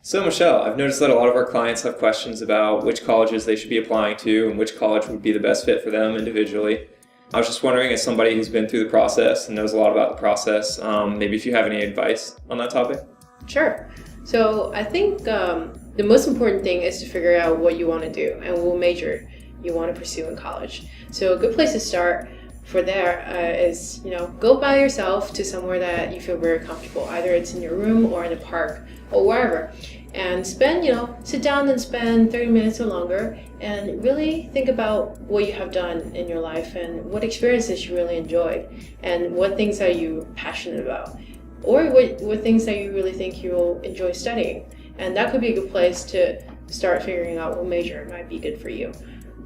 So, Michelle, I've noticed that a lot of our clients have questions about which colleges they should be applying to and which college would be the best fit for them individually. I was just wondering, as somebody who's been through the process and knows a lot about the process, maybe if you have any advice on that topic? Sure. So I think the most important thing is to figure out what you want to do and what major you want to pursue in college. So a good place to start for there is, go by yourself to somewhere that you feel very comfortable. Either it's in your room or in a park or wherever. And sit down and spend 30 minutes or longer and really think about what you have done in your life and what experiences you really enjoyed and what things are you passionate about or what things that you really think you'll enjoy studying. And that could be a good place to start figuring out what major might be good for you.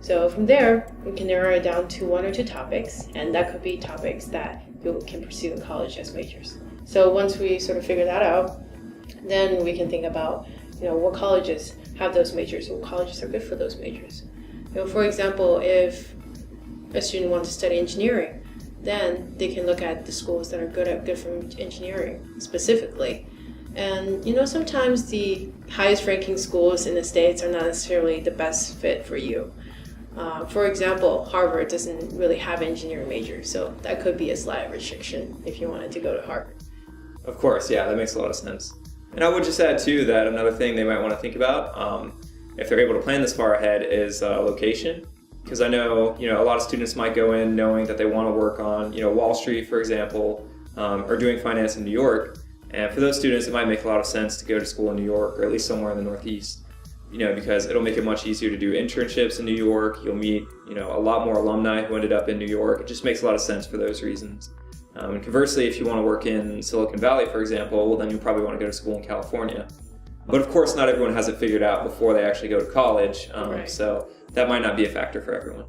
So from there, we can narrow it down to one or two topics, and that could be topics that you can pursue in college as majors. So once we sort of figure that out, then we can think about, what colleges have those majors, what colleges are good for those majors. For example, if a student wants to study engineering, then they can look at the schools that are good for engineering specifically. And sometimes the highest ranking schools in the States are not necessarily the best fit for you. For example, Harvard doesn't really have engineering majors, so that could be a slight restriction if you wanted to go to Harvard. Of course, yeah, that makes a lot of sense. And I would just add, too, that another thing they might want to think about, if they're able to plan this far ahead, is location. Because I know, a lot of students might go in knowing that they want to work on, Wall Street, for example, or doing finance in New York. And for those students, it might make a lot of sense to go to school in New York, or at least somewhere in the Northeast. Because it'll make it much easier to do internships in New York. You'll meet, a lot more alumni who ended up in New York. It just makes a lot of sense for those reasons. And conversely, if you want to work in Silicon Valley, for example, well, then you probably want to go to school in California. But of course, not everyone has it figured out before they actually go to college. Right. So that might not be a factor for everyone.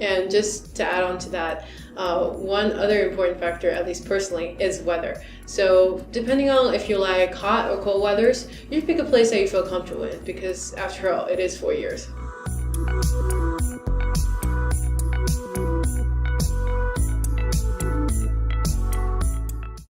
And just to add on to that, one other important factor, at least personally, is weather. So depending on if you like hot or cold weathers, you pick a place that you feel comfortable in because after all, it is 4 years.